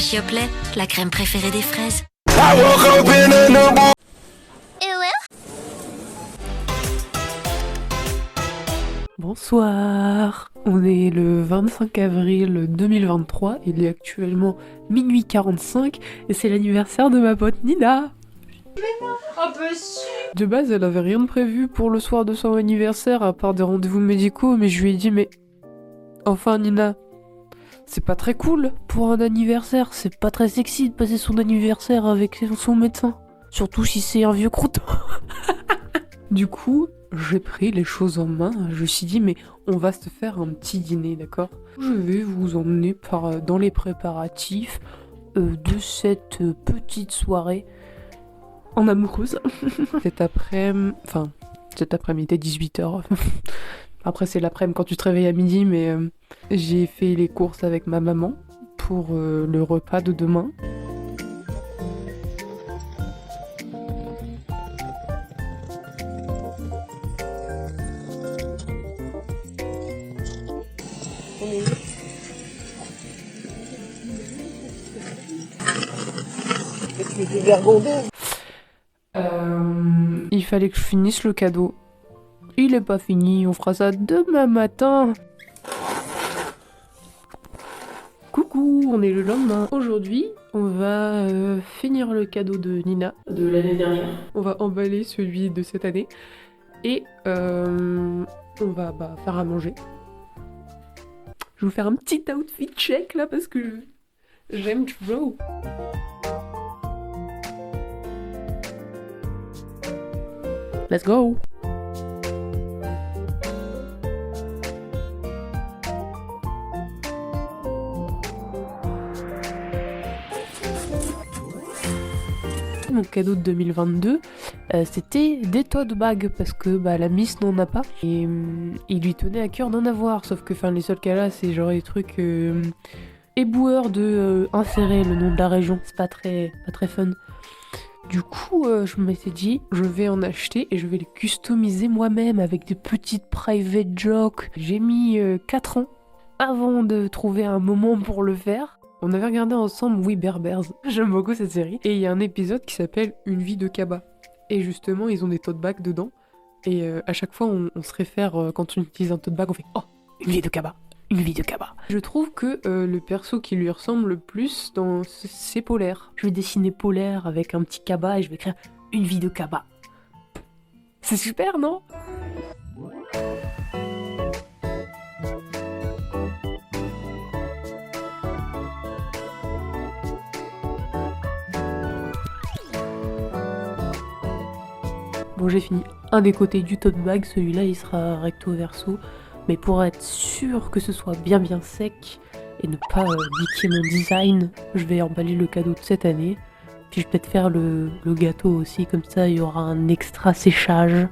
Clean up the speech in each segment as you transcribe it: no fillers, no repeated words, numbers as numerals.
Hershey au lait, la crème préférée des fraises. Bonsoir, on est le 25 avril 2023, il est actuellement minuit 45 et c'est l'anniversaire de ma pote Nina. De base, elle avait rien de prévu pour le soir de son anniversaire à part des rendez-vous médicaux, mais je lui ai dit mais enfin Nina, c'est pas très cool pour un anniversaire, c'est pas très sexy de passer son anniversaire avec son médecin, surtout si c'est un vieux crouton. Du coup, j'ai pris les choses en main, je me suis dit mais on va se faire un petit dîner, d'accord? Je vais vous emmener dans les préparatifs de cette petite soirée en amoureuse. Cet après-midi, il est 18h. Après c'est l'après-midi quand tu te réveilles à midi, mais j'ai fait les courses avec ma maman pour le repas de demain. Il fallait que je finisse le cadeau. Il est pas fini, on fera ça demain matin. Coucou, on est le lendemain. Aujourd'hui, on va finir le cadeau de Nina de l'année dernière. On va emballer celui de cette année. Et on va faire à manger. Je vais vous faire un petit outfit check là parce que j'aime trop. Let's go! Mon cadeau de 2022, c'était des tote bags parce que la miss n'en a pas et il lui tenait à cœur d'en avoir, sauf que les seuls qu'elle a c'est genre les trucs éboueurs de insérer le nom de la région, c'est pas très fun. Du coup, je m'étais dit, je vais en acheter et je vais les customiser moi-même avec des petites private jokes. J'ai mis 4 ans avant de trouver un moment pour le faire. On avait regardé ensemble We Bare Bears, j'aime beaucoup cette série. Et il y a un épisode qui s'appelle Une vie de Kaba. Et justement, ils ont des tote bags dedans. Et à chaque fois, on se réfère, quand on utilise un tote bag, on fait « Oh, une vie de Kaba !» Une vie de Kaba. Je trouve que le perso qui lui ressemble le plus, c'est Polaire. Je vais dessiner Polaire avec un petit Kaba et je vais écrire une vie de Kaba. C'est super, non? Bon, j'ai fini un des côtés du tote bag, celui-là il sera recto verso. Mais pour être sûr que ce soit bien sec et ne pas niquer mon design, je vais emballer le cadeau de cette année. Puis je vais peut-être faire le gâteau aussi, comme ça il y aura un extra séchage.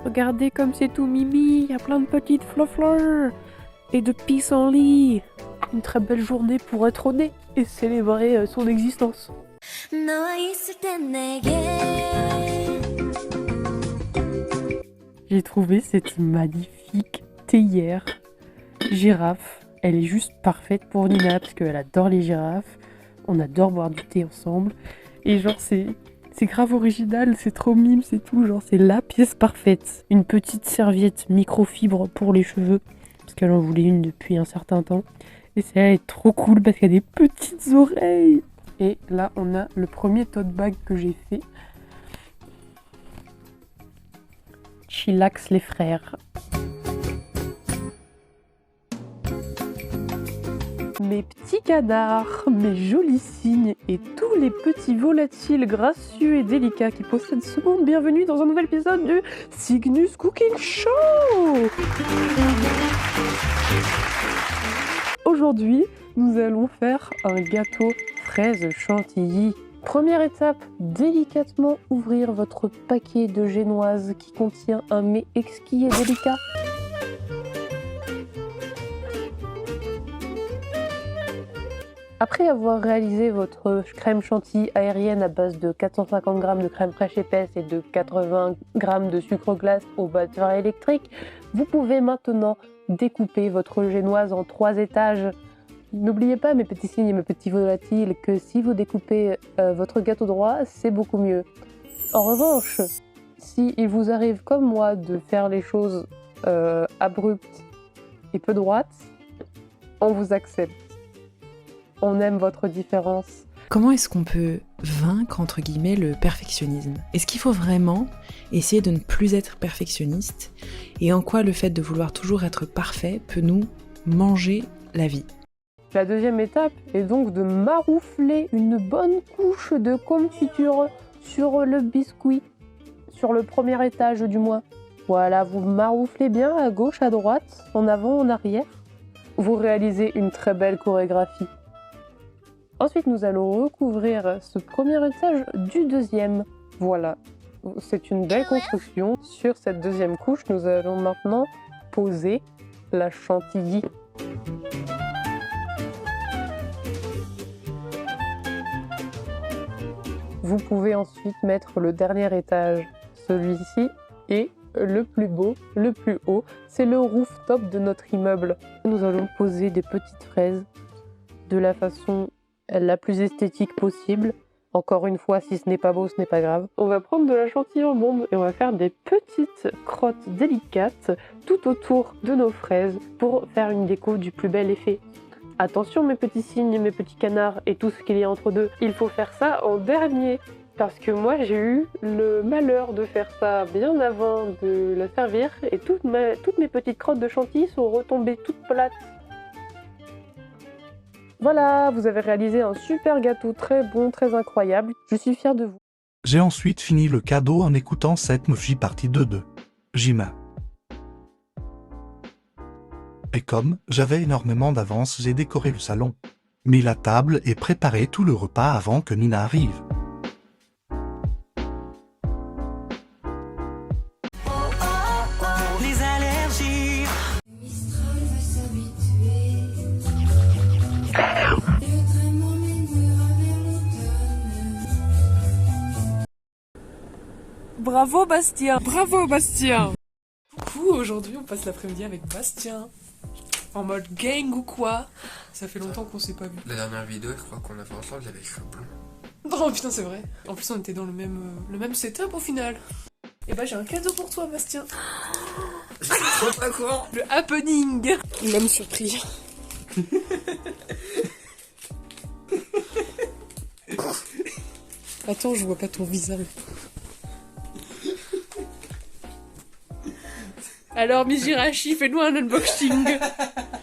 Regardez comme c'est tout mimi, il y a plein de petites fleurs et de pissenlits. Une très belle journée pour être né et célébrer son existence. J'ai trouvé cette magnifique théière girafe. Elle est juste parfaite pour Nina parce qu'elle adore les girafes. On adore boire du thé ensemble. Et genre c'est grave original, c'est trop mime, c'est tout. Genre c'est la pièce parfaite. Une petite serviette microfibre pour les cheveux. Parce qu'elle en voulait une depuis un certain temps. Et celle-là est trop cool parce qu'elle a des petites oreilles. Et là on a le premier tote bag que j'ai fait. Chillax les frères. Mes petits canards, mes jolis cygnes et tous les petits volatiles gracieux et délicats qui possèdent ce monde, bienvenue dans un nouvel épisode du Cygnus Cooking Show. Aujourd'hui, nous allons faire un gâteau fraise chantilly. Première étape, délicatement ouvrir votre paquet de génoise qui contient un mets exquis et délicat. Après avoir réalisé votre crème chantilly aérienne à base de 450 g de crème fraîche épaisse et de 80 g de sucre glace au batteur électrique, vous pouvez maintenant découper votre génoise en 3 étages N'oubliez pas, mes petits signes et mes petits volatiles, que si vous découpez votre gâteau droit, c'est beaucoup mieux. En revanche, si il vous arrive comme moi de faire les choses abruptes et peu droites, on vous accepte. On aime votre différence. Comment est-ce qu'on peut vaincre, entre guillemets, le perfectionnisme? Est-ce qu'il faut vraiment essayer de ne plus être perfectionniste? Et en quoi le fait de vouloir toujours être parfait peut nous manger la vie? La deuxième étape est donc de maroufler une bonne couche de confiture sur le biscuit, sur le premier étage du moins. Voilà, vous marouflez bien à gauche, à droite, en avant, en arrière. Vous réalisez une très belle chorégraphie. Ensuite, nous allons recouvrir ce premier étage du deuxième. Voilà, c'est une belle construction. Sur cette deuxième couche, nous allons maintenant poser la chantilly. Vous pouvez ensuite mettre le dernier étage. Celui-ci est le plus beau, le plus haut. C'est le rooftop de notre immeuble. Nous allons poser des petites fraises de la façon la plus esthétique possible. Encore une fois, si ce n'est pas beau, ce n'est pas grave. On va prendre de la chantilly en bombe et on va faire des petites crottes délicates tout autour de nos fraises pour faire une déco du plus bel effet. Attention mes petits cygnes, mes petits canards et tout ce qu'il y a entre deux. Il faut faire ça en dernier. Parce que moi j'ai eu le malheur de faire ça bien avant de la servir et toutes mes petites crottes de chantilly sont retombées toutes plates. Voilà, vous avez réalisé un super gâteau très bon, très incroyable. Je suis fière de vous. J'ai ensuite fini le cadeau en écoutant cette Muffy partie 2 de Jima. Et comme j'avais énormément d'avance, j'ai décoré le salon, mis la table et préparé tout le repas avant que Nina arrive. Les allergies. Bravo Bastien! Bravo Bastien! Coucou, aujourd'hui on passe l'après-midi avec Bastien. En mode gang ou quoi? Ça fait longtemps qu'on s'est pas vu. La dernière vidéo, je crois qu'on a fait ensemble, j'avais les cheveux blonds. Oh putain, c'est vrai. En plus, on était dans le même setup au final. Et bah, j'ai un cadeau pour toi, Bastien. Je sais trop pas quoi. Le happening. L'homme surpris. Attends, je vois pas ton visage. Alors, Miss Jirachi, fais-nous un unboxing.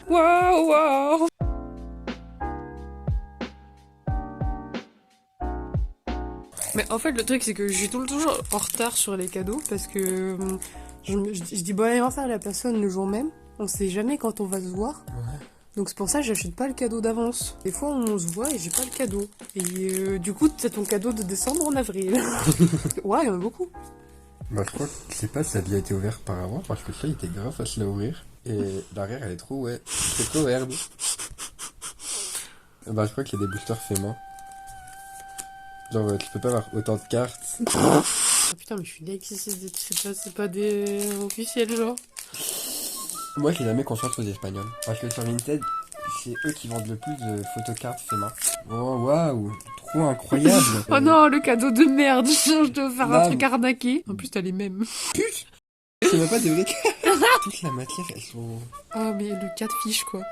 Waouh, waouh. Mais en fait, le truc, c'est que je suis toujours en retard sur les cadeaux parce que je dis bon anniversaire à la personne le jour même. On sait jamais quand on va se voir. Ouais. Donc c'est pour ça que j'achète pas le cadeau d'avance. Des fois, on se voit et j'ai pas le cadeau. Et du coup, t'as ton cadeau de décembre en avril. Ouais, il y en a beaucoup. Bah, je crois que je sais pas si ça a déjà été ouvert par avant parce que ça, il était grave facile à ouvrir. Et l'arrière, elle est trop, ouais. C'est trop herbe. Bah, je crois qu'il y a des boosters faits main. Genre, tu peux pas avoir autant de cartes. Oh, putain, mais je suis deg si c'est pas des officiels, genre. Moi, j'ai jamais confiance aux Espagnols. Parce que sur Vinted, c'est eux qui vendent le plus de photocartes faits main. Oh, waouh, trop incroyable. Oh non, le cadeau de merde. Je dois faire un Là, truc arnaqué. En plus, t'as les mêmes. Putain, c'est même pas des vraies cartes. Toute la matière, elles sont... Oh, mais le catfish, quoi.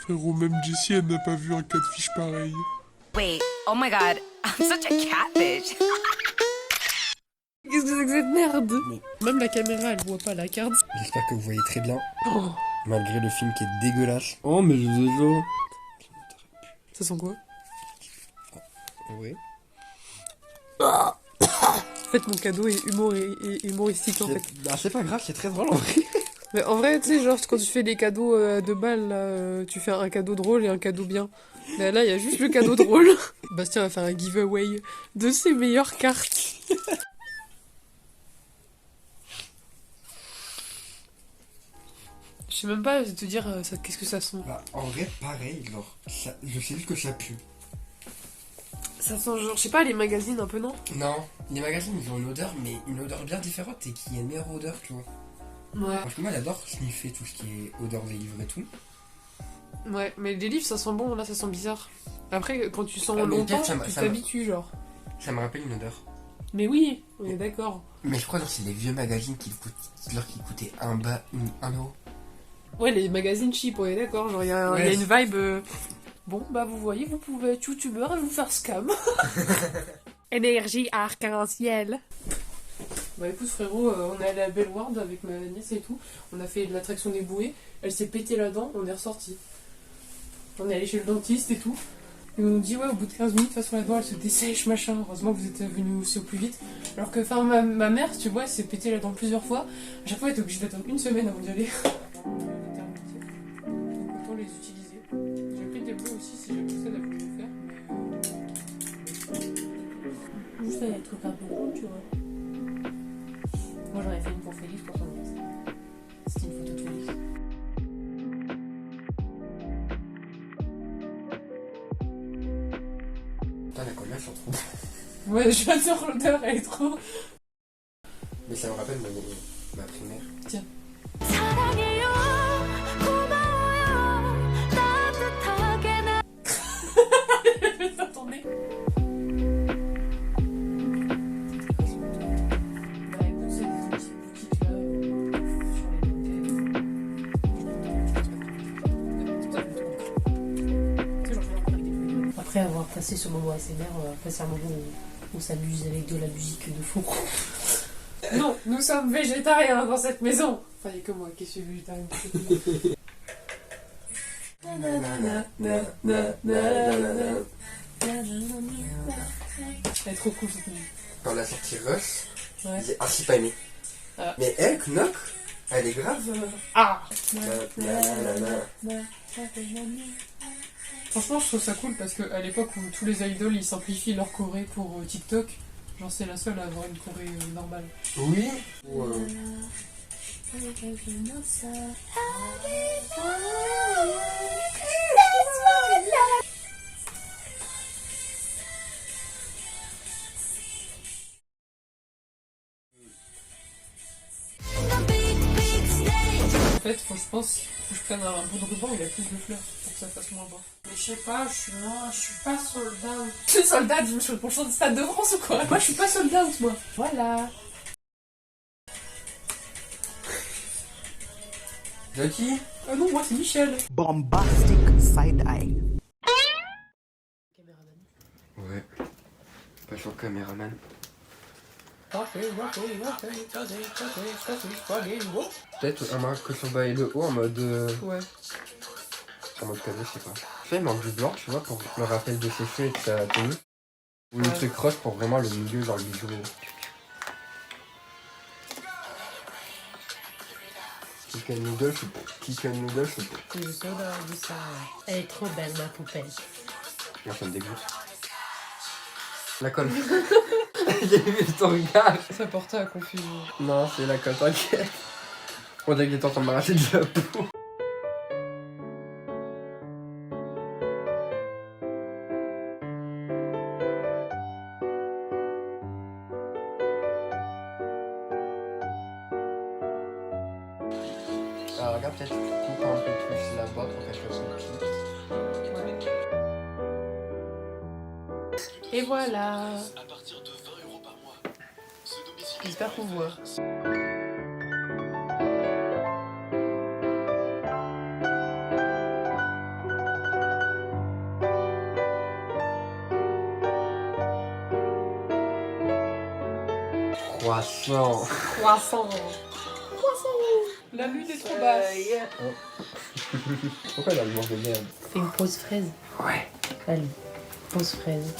Frérot, même Jessie, elle n'a pas vu un catfish pareil. Wait, oh my god, I'm such a catfish. Qu'est-ce que c'est que cette merde? Mais- Même la caméra, elle voit pas la carte. J'espère que vous voyez très bien. Oh, Malgré le film qui est dégueulasse. Oh, mais Zozo. ça sent quoi? Oui. En fait, mon cadeau est humoristique, en fait. Bah, c'est pas grave, c'est très drôle en vrai. Mais en vrai, tu sais, genre, quand tu fais des cadeaux de balles, là, tu fais un cadeau drôle et un cadeau bien. Mais là, il y a juste le cadeau drôle. Bastien va faire un giveaway de ses meilleures cartes. Je sais même pas te dire qu'est-ce que ça sent. Bah, en vrai, pareil, genre, ça, je sais juste que ça pue. Ça sent genre, je sais pas, les magazines un peu, non? Non, les magazines, ils ont une odeur, mais une odeur bien différente et qui est une meilleure odeur, tu vois. Ouais. Parce que moi, j'adore sniffer tout ce qui est odeur des livres et tout. Ouais, mais les livres ça sent bon, là ça sent bizarre. Après, quand tu sens Ah, mais longtemps, peut-être ça m'a- tu ça m'a- t'habitues, genre. Ça me rappelle une odeur. Mais oui, on est d'accord. Mais je crois que c'est des vieux magazines qui coûtaient 1 euro. Ouais, les magazines cheap, on est d'accord. Genre, il y a Ouais. une vibe. Bon, bah, vous voyez, vous pouvez être youtubeur et vous faire scam. Énergie arc-en-ciel. Bah, écoute, frérot, on est allé à Bellward avec ma nièce et tout. On a fait de l'attraction des bouées. Elle s'est pété la dent, on est ressorti. On est allé chez le dentiste et tout. Et on nous dit, ouais, au bout de 15 minutes, de toute façon, la dent elle se dessèche, machin. Heureusement que vous êtes venus aussi au plus vite. Alors que, enfin, ma mère, tu vois, elle s'est pété la dent plusieurs fois. À chaque fois, elle était obligée d'attendre une semaine avant d'y aller. Donc, autant les utiliser. J'ai pris des bleus aussi, si j'ai poussé d'avoir le faire. Juste des trucs un peu cool, tu vois. Moi, j'en ai fait une pour Félix pour son anniversaire. C'était une photo de Félix. Putain, la colle-là, sent trop. Ouais, j'adore l'odeur, elle est trop. Mais ça me rappelle ma primaire. 사랑해요 고마워요 따뜻하게 나 Attendez. Bah écoute, c'est des petites boutiques là, sur les montagnes. Après avoir passé ce moment ASMR, passer un moment où on s'amuse avec de la musique de fond. Non, nous sommes végétariens dans cette maison. Enfin, il n'y a que moi qui suis végétarien. Elle est trop cool cette musique. Quand on a sorti Russ, Ouais. j'ai archi pas aimé. Ah. Mais elle, Knock, elle est grave. Ah Nanana. Franchement, je trouve ça cool parce qu'à l'époque où tous les idoles ils simplifient leur choré pour TikTok, genre c'est la seule à avoir une choré normale. Oui. En fait, je pense que je prenne un bout de ruban, il a plus de fleurs pour que ça fasse moins beau. Mais je sais pas, je suis pas soldat. Je suis soldat pour le champ de Stade de France ou quoi? Moi je suis pas soldat moi. Voilà. Jackie. Ah non, moi c'est Michel. Bombastic side eye. Ouais. Pas sur le caméraman. Peut-être un marque que sur le bas et le haut en mode. Ouais. En mode cadeau, je sais pas. Fais il manque du blanc, tu vois, pour le rappel de ses cheveux et de sa tenue. Ou le Ouais. truc rose pour vraiment le milieu, genre le bijou. Chicken noodle, c'est pour. Chicken noodle, c'est pour. Le soda du ça. Elle est trop belle, ma poupée. Là, ça me dégoûte. La colle. J'ai vu ton regard. Ça portait à confusion. Non, c'est la colle, t'inquiète. On dirait qu'il est en train de m'arracher du chapeau. Alors regarde, peut-être coupe un peu plus là-bas pour qu'elle fasse son pied. Et voilà. J'espère qu'on voit. Croissant. Croissant. La lune est trop basse. Pourquoi il a le manque de merde? Fais une pause fraise. Ouais. Allez, pause fraise.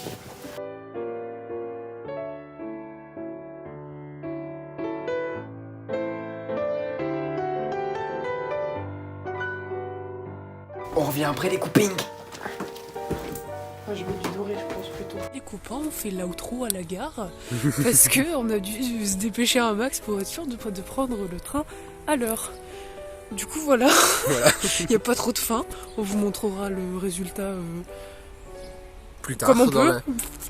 On revient après les coupings. Moi, je mets du doré, je pense plutôt. Les copains, on fait l'outro à la gare parce que on a dû se dépêcher un max pour être sûr de prendre le train à l'heure. Du coup, voilà. Il n'y a pas trop de fin. On vous montrera le résultat Plus tard, comme on dans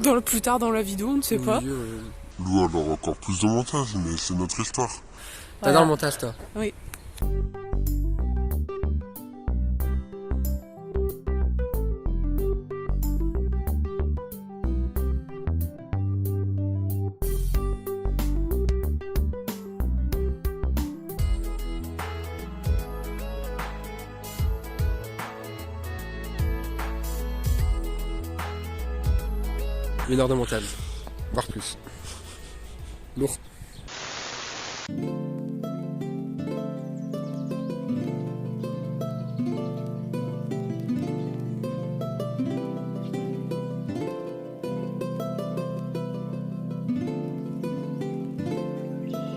peut. Plus tard dans la vidéo, on ne sait pas. Nous, on aura encore plus de montage, mais c'est notre histoire. T'adores le montage, toi? Oui. 1 heure de montage, voire plus. Lourd.